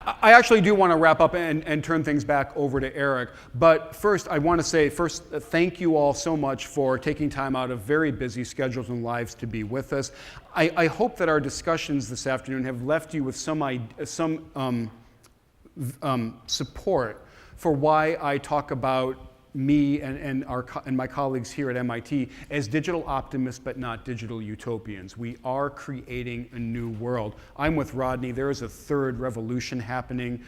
I actually do want to wrap up and turn things back over to Erik. But first, I want to say, thank you all so much for taking time out of very busy schedules and lives to be with us. I hope that our discussions this afternoon have left you with some support for why I talk about me and my colleagues here at MIT as digital optimists but not digital utopians. We are creating a new world. I'm with Rodney. There is a third revolution happening.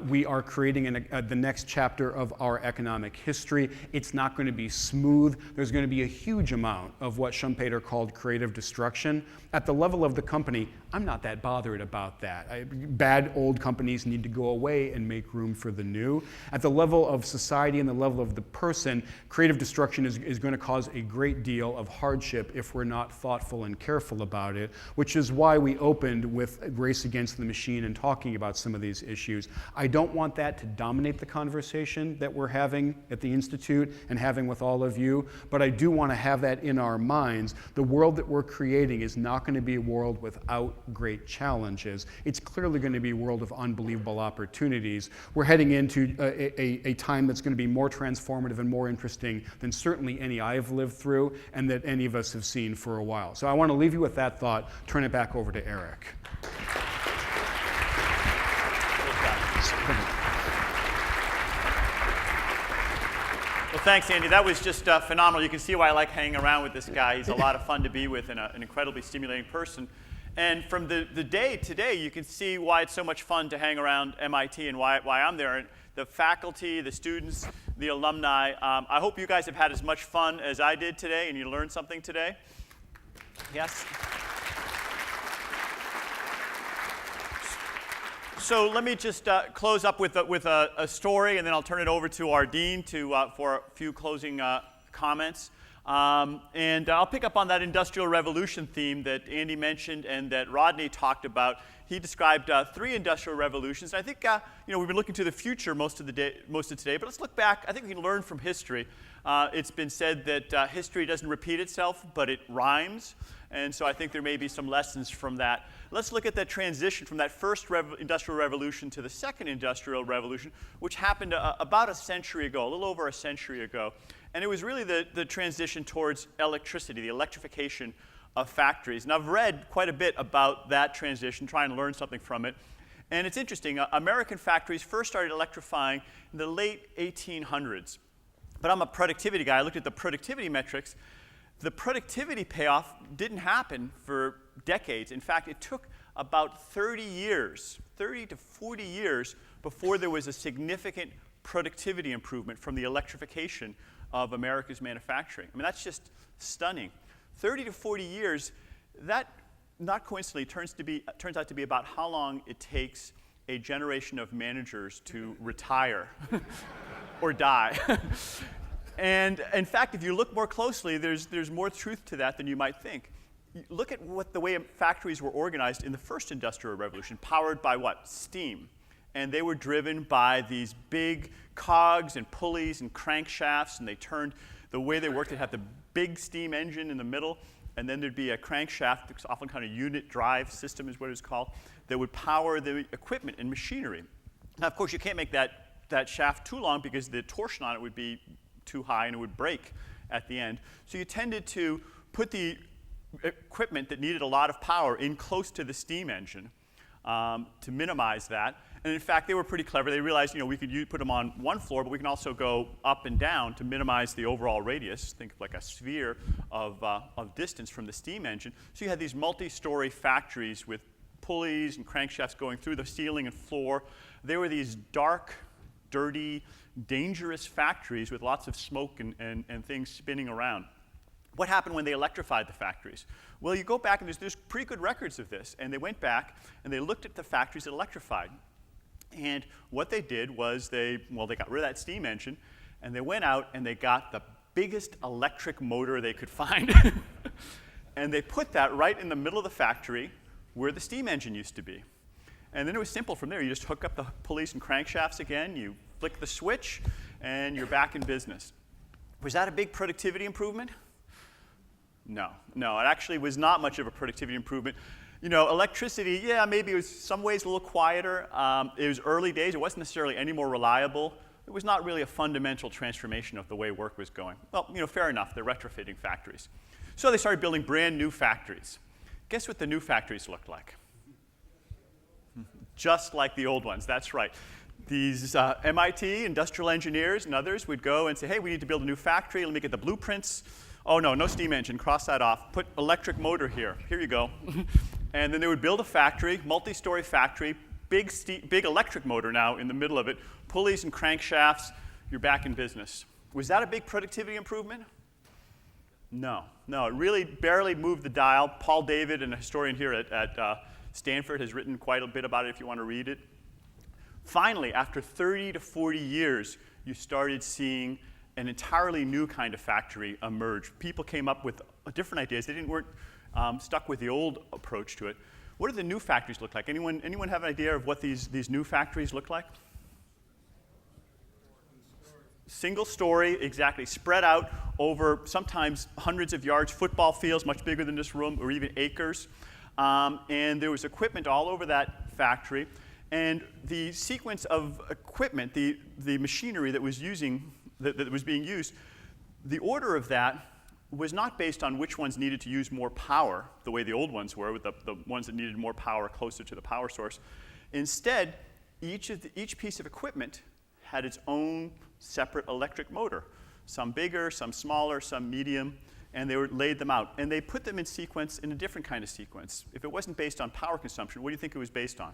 We are creating the next chapter of our economic history. It's not going to be smooth. There's going to be a huge amount of what Schumpeter called creative destruction. At the level of the company, I'm not that bothered about that. Bad old companies need to go away and make room for the new. At the level of society and the level of the person, creative destruction is going to cause a great deal of hardship if we're not thoughtful and careful about it, which is why we opened with Race Against the Machine and talking about some of these issues. I don't want that to dominate the conversation that we're having at the Institute and having with all of you, but I do want to have that in our minds. The world that we're creating is not going to be a world without great challenges. It's clearly going to be a world of unbelievable opportunities. We're heading into a time that's going to be more transformative and more interesting than certainly any I've lived through and that any of us have seen for a while. So I want to leave you with that thought, turn it back over to Erik. Well, thanks, Andy. That was just phenomenal. You can see why I like hanging around with this guy. He's a lot of fun to be with and an incredibly stimulating person. And from the day today, you can see why it's so much fun to hang around MIT and why I'm there. And the faculty, the students, the alumni. I hope you guys have had as much fun as I did today and you learned something today. Yes? So let me just close up with a story, and then I'll turn it over to our dean for a few closing comments. And I'll pick up on that Industrial Revolution theme that Andy mentioned and that Rodney talked about. He described 3 industrial revolutions. And I think we've been looking to the future most of today, but let's look back. I think we can learn from history. It's been said that history doesn't repeat itself, but it rhymes. And so I think there may be some lessons from that. Let's look at that transition from that first industrial revolution to the second industrial revolution, which happened about a century ago, a little over a century ago. And it was really the transition towards electricity, the electrification of factories. And I've read quite a bit about that transition, trying to learn something from it. And it's interesting. American factories first started electrifying in the late 1800s. But I'm a productivity guy. I looked at the productivity metrics. The productivity payoff didn't happen for decades. In fact, it took about 30 to 40 years before there was a significant productivity improvement from the electrification of America's manufacturing. I mean, that's just stunning. 30 to 40 years, that, not coincidentally, turns out to be about how long it takes a generation of managers to retire or die. And in fact, if you look more closely, there's more truth to that than you might think. Look at the way factories were organized in the first industrial revolution, powered by what? Steam. And they were driven by these big cogs and pulleys and crankshafts, and the way they worked, they had the big steam engine in the middle, and then there'd be a crankshaft, it's often kind of unit drive system is what it's called, that would power the equipment and machinery. Now, of course, you can't make that shaft too long because the torsion on it would be too high and it would break at the end. So you tended to put the equipment that needed a lot of power in close to the steam engine to minimize that. And in fact, they were pretty clever. They realized, we could put them on one floor, but we can also go up and down to minimize the overall radius. Think of like a sphere of distance from the steam engine. So you had these multi-story factories with pulleys and crankshafts going through the ceiling and floor. They were these dark, dirty, dangerous factories with lots of smoke and things spinning around. What happened when they electrified the factories? Well, you go back, and there's pretty good records of this. And they went back, and they looked at the factories that electrified. And what they did was they got rid of that steam engine, and they went out, and they got the biggest electric motor they could find. And they put that right in the middle of the factory where the steam engine used to be. And then it was simple from there. You just hook up the pulleys and crankshafts again, you flick the switch, and you're back in business. Was that a big productivity improvement? No, it actually was not much of a productivity improvement. You know, electricity, yeah, maybe it was some ways a little quieter. It was early days. It wasn't necessarily any more reliable. It was not really a fundamental transformation of the way work was going. Well, you know, fair enough. They're retrofitting factories. So they started building brand new factories. Guess what the new factories looked like? Just like the old ones, that's right. These MIT industrial engineers and others would go and say, hey, we need to build a new factory. Let me get the blueprints. Oh, no, no steam engine. Cross that off. Put electric motor here. Here you go. And then they would build a factory, multi-story factory, big electric motor now in the middle of it, pulleys and crankshafts. You're back in business. Was that a big productivity improvement? No. No, it really barely moved the dial. Paul David, a historian here at Stanford, has written quite a bit about it if you want to read it. Finally, after 30 to 40 years, you started seeing an entirely new kind of factory emerge. People came up with different ideas. They weren't stuck with the old approach to it. What do the new factories look like? Anyone have an idea of what these new factories look like? Single story, exactly, spread out over sometimes hundreds of yards, football fields much bigger than this room, or even acres. And there was equipment all over that factory. And the sequence of equipment, the machinery that was being used, the order of that was not based on which ones needed to use more power, the way the old ones were, with the ones that needed more power closer to the power source. Instead, each piece of equipment had its own separate electric motor, some bigger, some smaller, some medium, and they laid them out. And they put them in sequence in a different kind of sequence. If it wasn't based on power consumption, what do you think it was based on?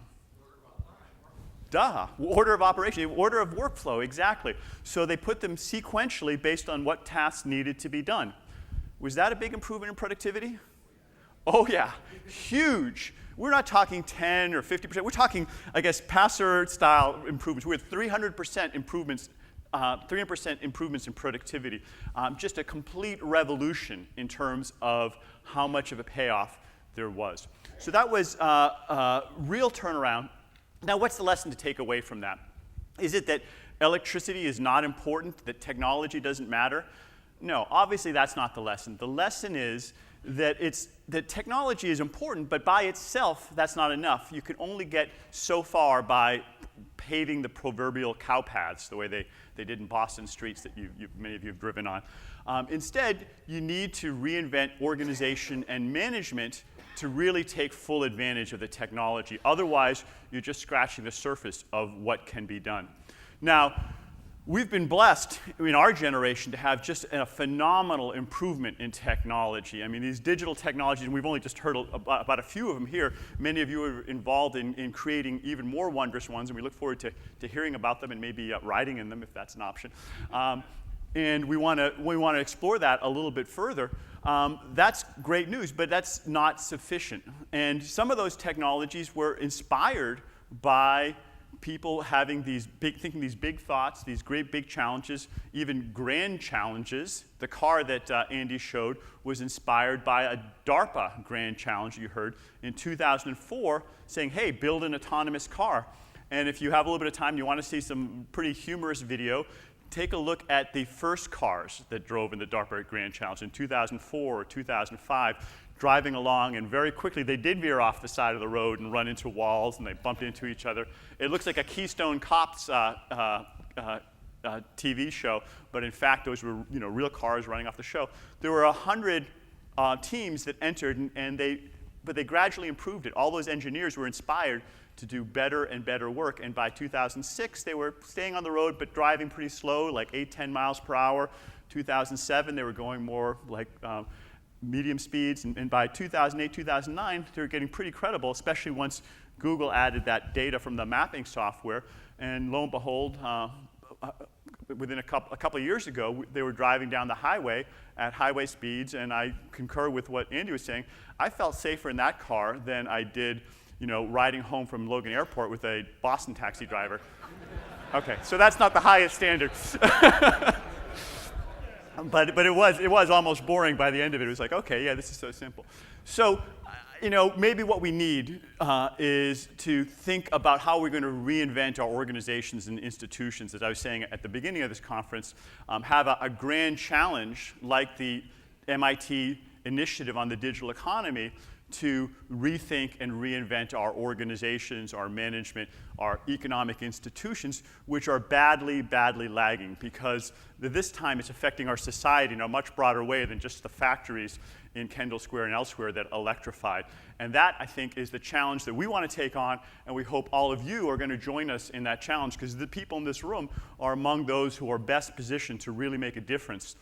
Duh, order of operation, order of workflow, exactly. So they put them sequentially based on what tasks needed to be done. Was that a big improvement in productivity? Oh yeah, huge. We're not talking 10 or 50%. We're talking, I guess, Passer-style improvements. We're at 300% improvements, 300% improvements in productivity. Just a complete revolution in terms of how much of a payoff there was. So that was a real turnaround. Now, what's the lesson to take away from that? Is it that electricity is not important, that technology doesn't matter? No, obviously that's not the lesson. The lesson is that technology is important, but by itself, that's not enough. You can only get so far by paving the proverbial cow paths, the way they did in Boston streets that many of you have driven on. Instead, you need to reinvent organization and management to really take full advantage of the technology. Otherwise, you're just scratching the surface of what can be done. Now, we've been blessed in our generation to have just a phenomenal improvement in technology. I mean, these digital technologies, and we've only just heard about a few of them here. Many of you are involved in creating even more wondrous ones, and we look forward to hearing about them and maybe riding in them if that's an option. And we want to explore that a little bit further. That's great news, but that's not sufficient. And some of those technologies were inspired by people having thinking these big thoughts, these great big challenges, even grand challenges. The car that Andy showed was inspired by a DARPA grand challenge you heard in 2004, saying, hey, build an autonomous car. And if you have a little bit of time, you want to see some pretty humorous video, take a look at the first cars that drove in the DARPA Grand Challenge in 2004 or 2005, driving along, and very quickly they did veer off the side of the road and run into walls, and they bumped into each other. It looks like a Keystone Cops TV show, but in fact those were real cars running off the show. There were 100 teams that entered, but they gradually improved it. All those engineers were inspired to do better and better work. And by 2006, they were staying on the road but driving pretty slow, like 8-10 miles per hour. 2007, they were going more like medium speeds. And by 2008, 2009, they were getting pretty credible, especially once Google added that data from the mapping software. And lo and behold, within a couple of years ago, they were driving down the highway at highway speeds. And I concur with what Andy was saying. I felt safer in that car than I did riding home from Logan Airport with a Boston taxi driver. Okay, so that's not the highest standard. but it was almost boring by the end of it. It was like, okay, yeah, this is so simple. So, maybe what we need is to think about how we're going to reinvent our organizations and institutions. As I was saying at the beginning of this conference, have a grand challenge like the MIT initiative on the digital economy to rethink and reinvent our organizations, our management, our economic institutions, which are badly, badly lagging, because this time it's affecting our society in a much broader way than just the factories in Kendall Square and elsewhere that electrified. And that, I think, is the challenge that we want to take on, and we hope all of you are going to join us in that challenge, because the people in this room are among those who are best positioned to really make a difference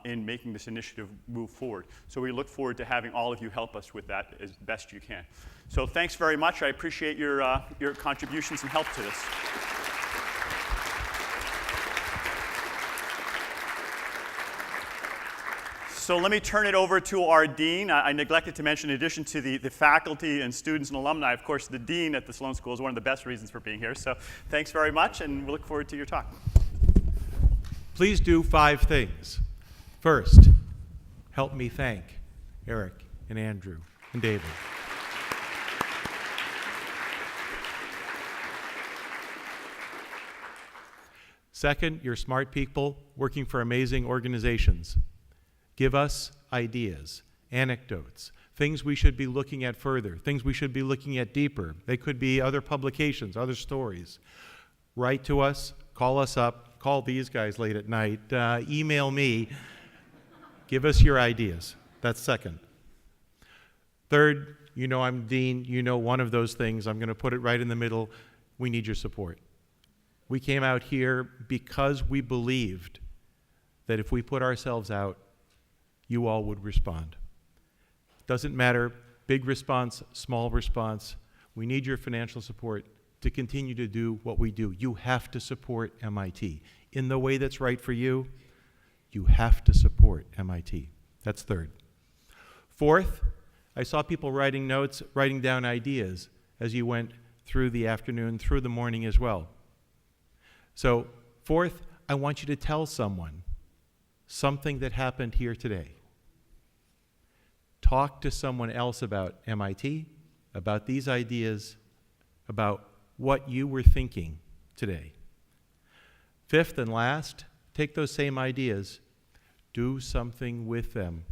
in making this initiative move forward. So we look forward to having all of you help us with that as best you can. So thanks very much. I appreciate your contributions and help to this. So let me turn it over to our dean. I neglected to mention, in addition to the faculty and students and alumni, of course, the dean at the Sloan School is one of the best reasons for being here. So thanks very much, and we look forward to your talk. Please do 5 things. First, help me thank Erik and Andrew and David. Second, you're smart people working for amazing organizations. Give us ideas, anecdotes, things we should be looking at further, things we should be looking at deeper. They could be other publications, other stories. Write to us, call us up, call these guys late at night, email me. Give us your ideas. That's second. Third, you know I'm dean, you know one of those things. I'm going to put it right in the middle. We need your support. We came out here because we believed that if we put ourselves out, you all would respond. Doesn't matter, big response, small response. We need your financial support to continue to do what we do. You have to support MIT. In the way that's right for you, you have to support MIT. That's third. Fourth, I saw people writing notes, writing down ideas as you went through the afternoon, through the morning as well. So, fourth, I want you to tell someone something that happened here today. Talk to someone else about MIT, about these ideas, about what you were thinking today. Fifth and last, take those same ideas, do something with them.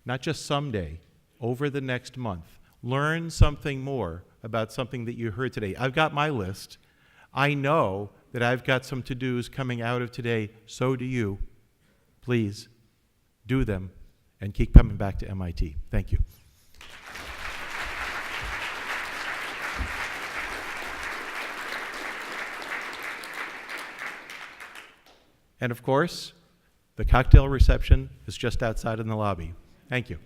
Not just someday, over the next month. Learn something more about something that you heard today. I've got my list. I know that I've got some to-dos coming out of today. So do you. Please do them and keep coming back to MIT. Thank you. And of course, the cocktail reception is just outside in the lobby. Thank you.